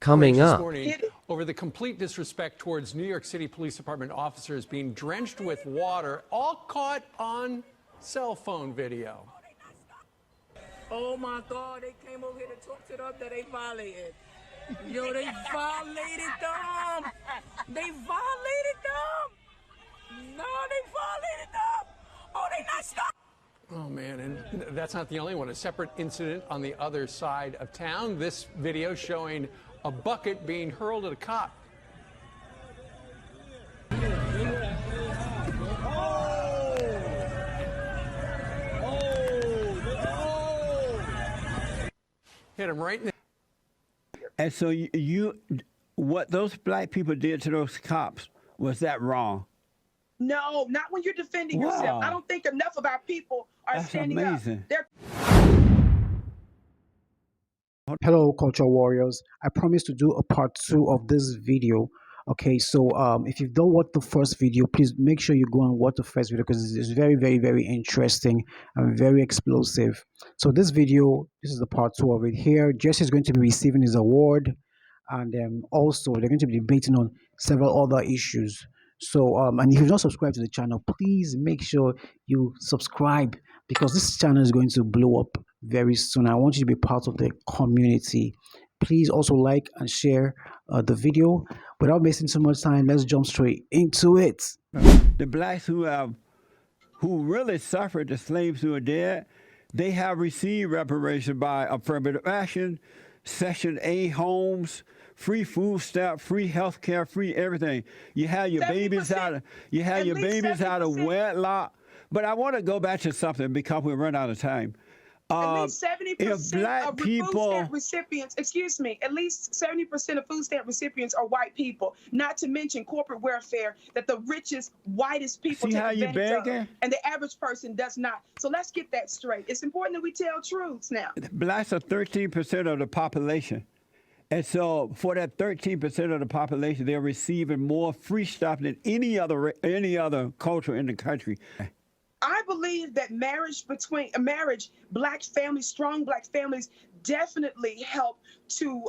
Coming up. This morning over the complete disrespect towards New York City Police Department officers being drenched with water, all caught on cell phone video. Oh my God, they came over here to talk to them that they violated. Yo, they violated them. They violated them. No, they violated them. Oh, they not stopped. Oh, man, and that's not the only one. A separate incident on the other side of town. This video showing a bucket being hurled at a cop. Hit him right in the... And so what those black people did to those cops, was that wrong? No, not when you're defending yourself. I don't think enough of our people are standing amazing. up. Hello, culture warriors. I promised to do a part 2 of this video. Okay, so if you've done watch the first video, please make sure you go and watch the first video because it's very, very, very interesting and very explosive. So this video, this is the part 2 of it. Here, Jessie is going to be receiving his award, and also they're going to be debating on several other issues. So, and if you've not subscribed to the channel, please make sure you subscribe because this channel is going to blow up very soon. I want you to be part of the community. Please also like and share the video. Without wasting so much time, let's jump straight into it. The blacks who really suffered, the slaves who are dead, they have received reparation by affirmative action, Section 8 homes, free food stamp, free health care, free everything. You have your babies out of wedlock. But I want to go back to something because we run out of time. At least 70% of food stamp recipients, excuse me, at least 70% of food stamp recipients are white people, not to mention corporate welfare that the richest, whitest people take advantage of, and the average person does not. So let's get that straight. It's important that we tell truths now. Blacks are 13% of the population. And so for that 13% of the population, they're receiving more free stuff than any other culture in the country. I believe that black families, strong black families definitely help to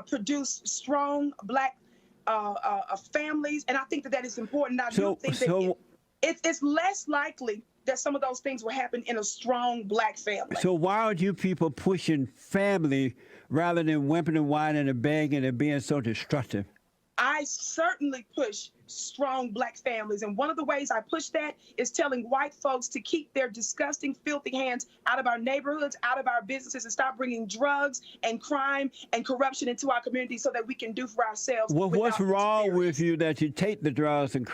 produce strong black families. And I think that is important. I do think that it's less likely that some of those things will happen in a strong black family. So why are you people pushing family rather than whimpering and whining and begging and being so destructive? I certainly push strong black families. And one of the ways I push that is telling white folks to keep their disgusting, filthy hands out of our neighborhoods, out of our businesses, and stop bringing drugs and crime and corruption into our community so that we can do for ourselves. Well, what's wrong with you that you take the drugs and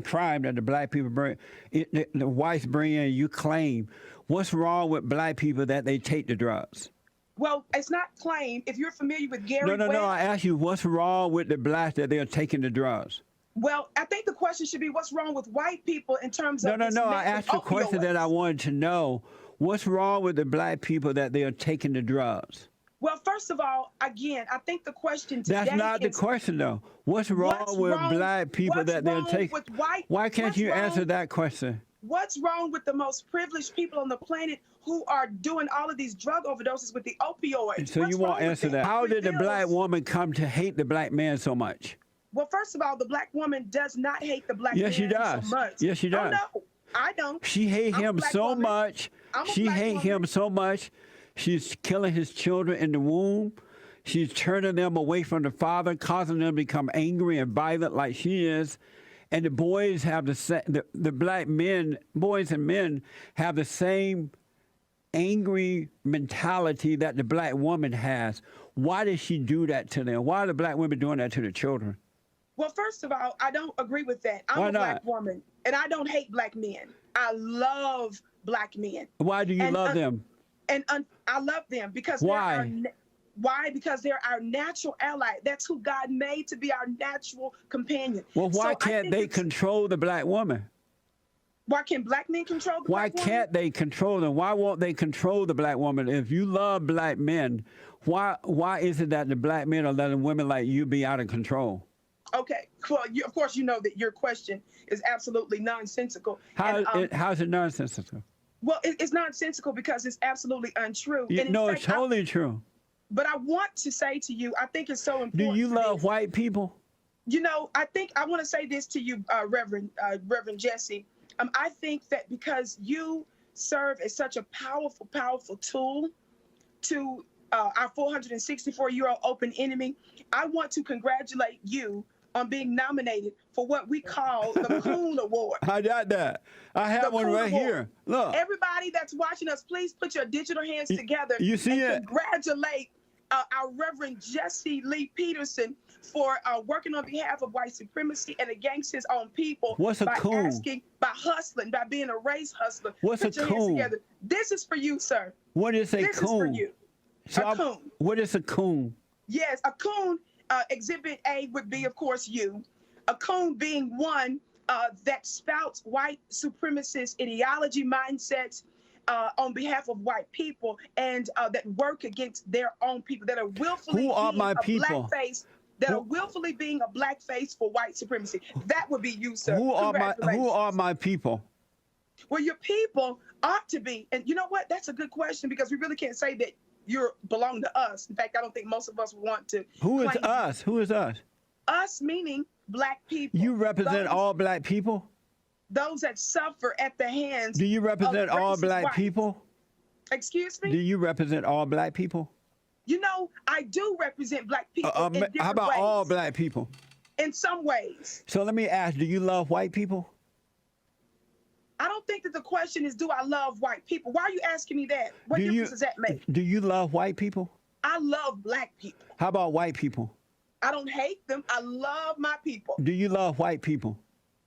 crime that the black people bring, the whites bring in, you claim? What's wrong with black people that they take the drugs? Well, it's not claim. If you're familiar with Gary No, I asked you, what's wrong with the blacks that they're taking the drugs? Well, I think the question should be what's wrong with white people in terms of... No, I asked the question that I wanted to know. What's wrong with the black people that they are taking the drugs? Well, first of all, again, I think the question today... That's not the question, though. What's wrong with black people that they're taking? Why can't you answer that question? What's wrong with the most privileged people on the planet who are doing all of these drug overdoses with the opioids? So you won't answer that. How did the black woman come to hate the black man so much? Well, first of all, the black woman does not hate the black man so much. Yes, she does. Oh, no, I don't. She hates him so much. She hates him so much. She's killing his children in the womb. She's turning them away from the father, causing them to become angry and violent like she is. And the boys have the black men, boys and men have the same angry mentality that the black woman has. Why does she do that to them? Why are the black women doing that to the children? Well, first of all, I don't agree with that. I'm a black woman, and I don't hate black men. I love black men. Why do you love them? And I love them because Why? Because they're our natural ally. That's who God made to be our natural companion. Well, why can't they control the black woman? Why can't black men control the black woman? Why can't they control them? Why won't they control the black woman? If you love black men, why is it that the black men are letting women like you be out of control? Okay. Well, of course, you know that your question is absolutely nonsensical. How's it nonsensical? Well, it's nonsensical because it's absolutely untrue. No, it's totally true. But I want to say to you, I think it's so important. Do you love white people? You know, I want to say this to you, Reverend Jessie. I think that because you serve as such a powerful, powerful tool to our 464-year-old open enemy, I want to congratulate you on being nominated for what we call the Coon Award. I got that. I have one right here. Look. Everybody that's watching us, please put your digital hands together. You see and it? Congratulate our Reverend Jessie Lee Peterson for working on behalf of white supremacy and against his own people. What's a coon? By hustling, by being a race hustler. What's Put a your hands coon? together. This is for you, sir. What is a this coon? This is for you. So a coon. What is a coon? Yes, a coon. Exhibit A would be, of course, you. A coon being one that spouts white supremacist ideology mindsets on behalf of white people and that work against their own people, that are willfully blackface, that are willfully being a blackface for white supremacy. That would be you, sir. Who are my people? Well, your people ought to be, and you know what? That's a good question because we really can't say that you belong to us. In fact, I don't think most of us want to. Who is us? Who is us? Us meaning black people. You represent all black people? Those that suffer at the hands. Do you represent all black people? Excuse me? Do you represent all black people? You know, I do represent black people in different how about ways. all black people? In some ways. So let me ask, do you love white people? I don't think that the question is, do I love white people? Why are you asking me that? What difference does that make? Do you love white people? I love black people. How about white people? I don't hate them. I love my people. Do you love white people?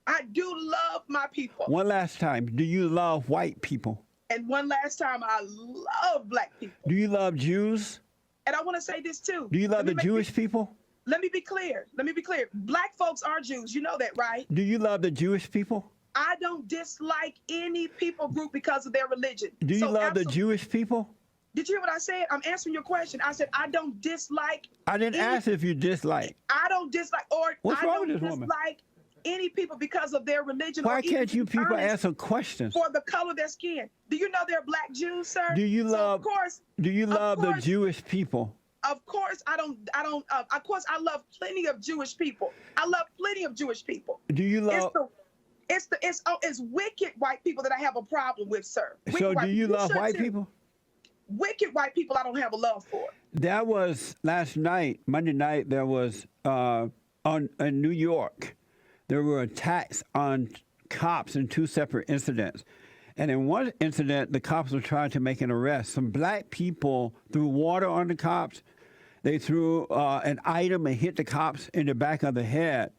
I do love my people. One last time, do you love white people? And one last time, I love black people. Do you love Jews? And I want to say this too. Do you love the Jewish people? Let me be clear. Let me be clear. Black folks are Jews. You know that, right? Do you love the Jewish people? I don't dislike any people group because of their religion. Do you love the Jewish people? Did you hear what I said? I'm answering your question. I said I don't dislike. I didn't ask if you dislike. I don't dislike, or what's I wrong don't with this woman? dislike any people because of their religion. Why can't you people answer questions? For the color of their skin. Do you know they're black Jews, sir? Do you love? Of course. Do you love the Jewish people? Of course, I don't. Of course, I love plenty of Jewish people. I love plenty of Jewish people. Do you love? It's wicked white people that I have a problem with, sir. Wicked so do you love white people? Wicked white people I don't have a love for. That was last night, Monday night. There was in New York, there were attacks on cops in two separate incidents. And in one incident, the cops were trying to make an arrest. Some black people threw water on the cops. They threw an item and hit the cops in the back of the head.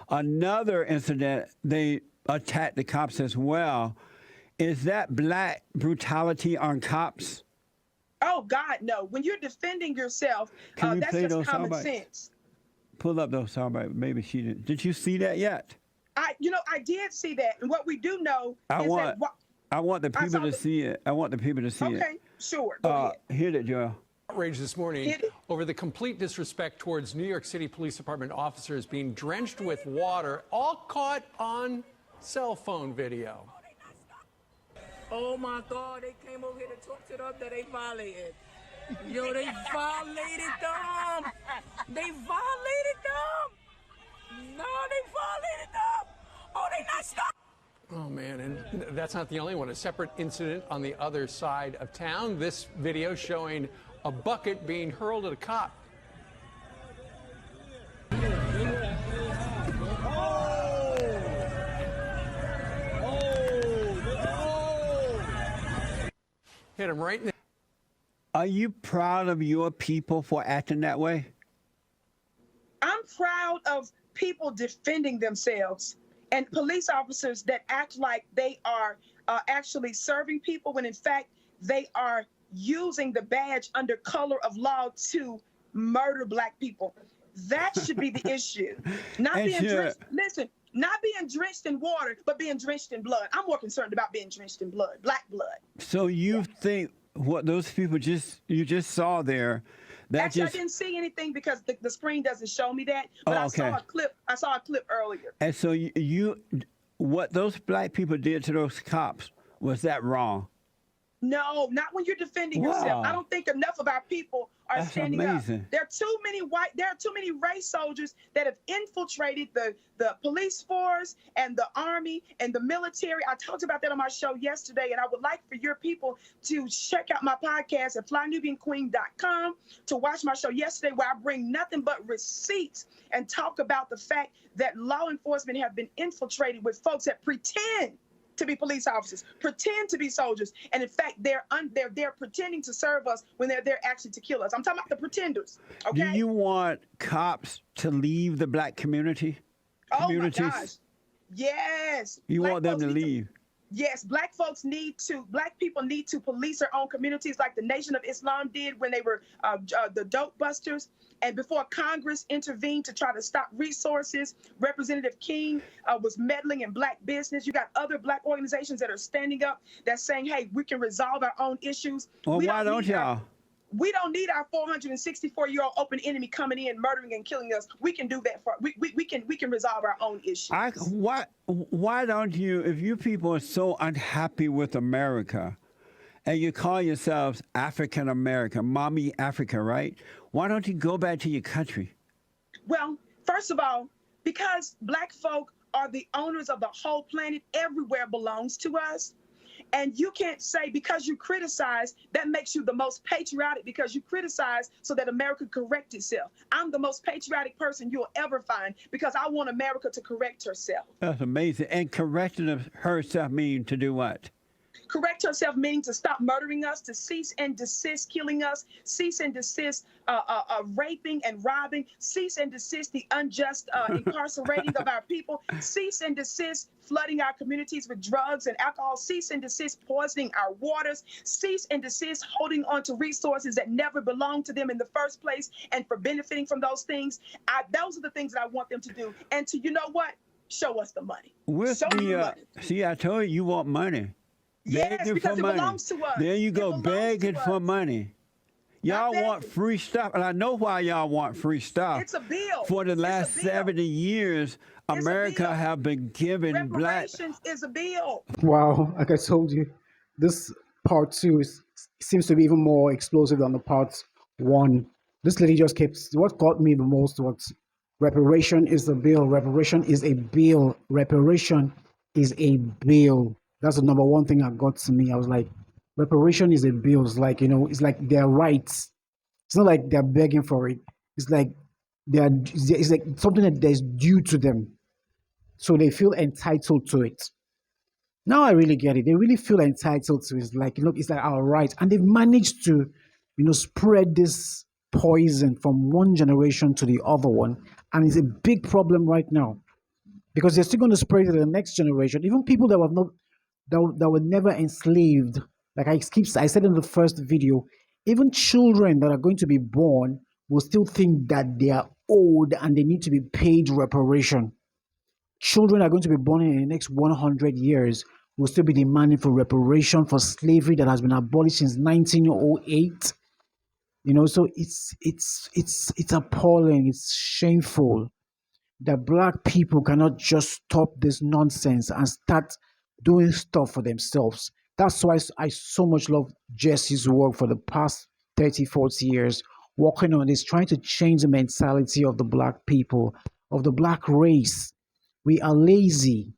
Another incident, they attacked the cops as well. Is that black brutality on cops? Oh, God, no. When you're defending yourself, that's just common sense. Pull up those soundbites. Maybe she didn't. Did you see that yet? I did see that. And what we do know is that... I want the people to see it. I want the people to see it. Okay, sure. Go ahead. Hit it, Joel. Outrage this morning over the complete disrespect towards New York City Police Department officers being drenched with water, all caught on cell phone video. Oh my God, they came over here to talk to them that they violated. Yo, they violated them. They violated them. No, they violated them. Oh, they not stopped. Oh, man, and that's not the only one. A separate incident on the other side of town. This video showing a bucket being hurled at a cop. Hit him right in the... Are you proud of your people for acting that way? I'm proud of people defending themselves and police officers that act like they are actually serving people when in fact they are using the badge under color of law to murder black people. That should be the issue. Not being drenched in water, but being drenched in blood. I'm more concerned about being drenched in blood, black blood. So you think what those people you just saw there, Actually, I didn't see anything because the screen doesn't show me that. But I saw a clip. I saw a clip earlier. And so what those black people did to those cops, was that wrong? No, not when you're defending yourself. I don't think enough of our people are That's standing up. amazing. There are too many race soldiers that have infiltrated the police force and the army and the military. I talked about that on my show yesterday, and I would like for your people to check out my podcast at flynubianqueen.com to watch my show yesterday, where I bring nothing but receipts and talk about the fact that law enforcement have been infiltrated with folks that pretend to be police officers, pretend to be soldiers, and in fact, they're pretending to serve us when they're there actually to kill us. I'm talking about the pretenders. Okay. Do you want cops to leave the black community? Oh my gosh. Yes. You Black want them folks to need leave? Yes, black people need to police their own communities like the Nation of Islam did when they were the dope busters. And before Congress intervened to try to stop resources, Representative King was meddling in black business. You got other black organizations that are standing up that's saying, hey, we can resolve our own issues. Well, why don't y'all? We don't need our 464-year-old open enemy coming in, murdering and killing us. We can do that we can resolve our own issues. Why don't you, if you people are so unhappy with America and you call yourselves African American, mommy Africa, right? Why don't you go back to your country? Well, first of all, because black folk are the owners of the whole planet, everywhere belongs to us. And you can't say because you criticize, that makes you the most patriotic because you criticize so that America correct itself. I'm the most patriotic person you'll ever find because I want America to correct herself. That's amazing. And correcting herself mean to do what? Correct herself meaning to stop murdering us, to cease and desist killing us, cease and desist raping and robbing, cease and desist the unjust incarcerating of our people, cease and desist flooding our communities with drugs and alcohol, cease and desist poisoning our waters, cease and desist holding on to resources that never belonged to them in the first place and for benefiting from those things. Those are the things that I want them to do. And to, you know what? Show us the money. See, I told you want money. Yes, because it belongs to us. There you go, begging for money. Y'all want free stuff, and I know why y'all want free stuff. It's a bill. For the last 70 years, America have been giving black. Reparations is a bill. Wow, like I told you, this part 2 seems to be even more explosive than the part 1. This lady just kept, what got me the most was reparation is a bill. Reparation is a bill. Reparation is a bill. That's the number one thing that got to me. I was like, reparation is a bill. It's like, it's like their rights. It's not like they're begging for it. It's like it's like something that is due to them. So they feel entitled to it. Now I really get it. They really feel entitled to it. It's like, it's like our right. And they've managed to, spread this poison from one generation to the other one. And it's a big problem right now. Because they're still going to spread it to the next generation. Even people that were never enslaved. Like I said in the first video, even children that are going to be born will still think that they are old and they need to be paid reparation. Children are going to be born in the next 100 years will still be demanding for reparation for slavery that has been abolished since 1908. So it's appalling. It's shameful that black people cannot just stop this nonsense and start doing stuff for themselves. That's why I so much love Jessie's work for the past 30, 40 years, working on this, trying to change the mentality of the black people, of the black race. We are lazy.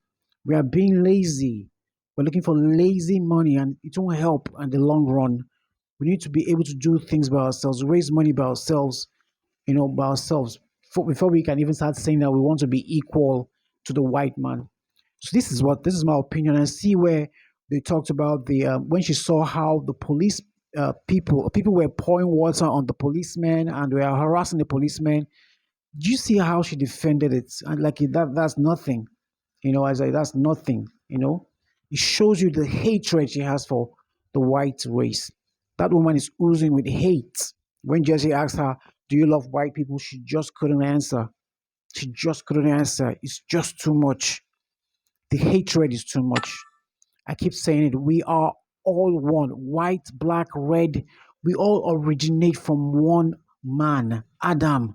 We are being lazy. We're looking for lazy money, and it won't help in the long run. We need to be able to do things by ourselves, raise money by ourselves, before we can even start saying that we want to be equal to the white man. So this is my opinion. And see where they talked about when she saw how the police people were pouring water on the policemen and were harassing the policemen. Do you see how she defended it? And that's nothing, I say that's nothing. It shows you the hatred she has for the white race. That woman is oozing with hate. When Jessie asked her, "Do you love white people?" she just couldn't answer. It's just too much. The hatred is too much. I keep saying it. We are all one. White, black, red. We all originate from one man, Adam.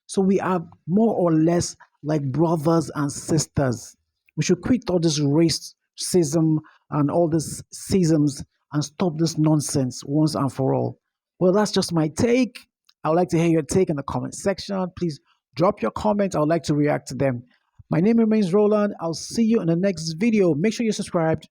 So we are more or less like brothers and sisters. We should quit all this racism and all these schisms and stop this nonsense once and for all. Well, that's just my take. I would like to hear your take in the comment section. Please drop your comments. I would like to react to them. My name remains Roland. I'll see you in the next video. Make sure you're subscribed.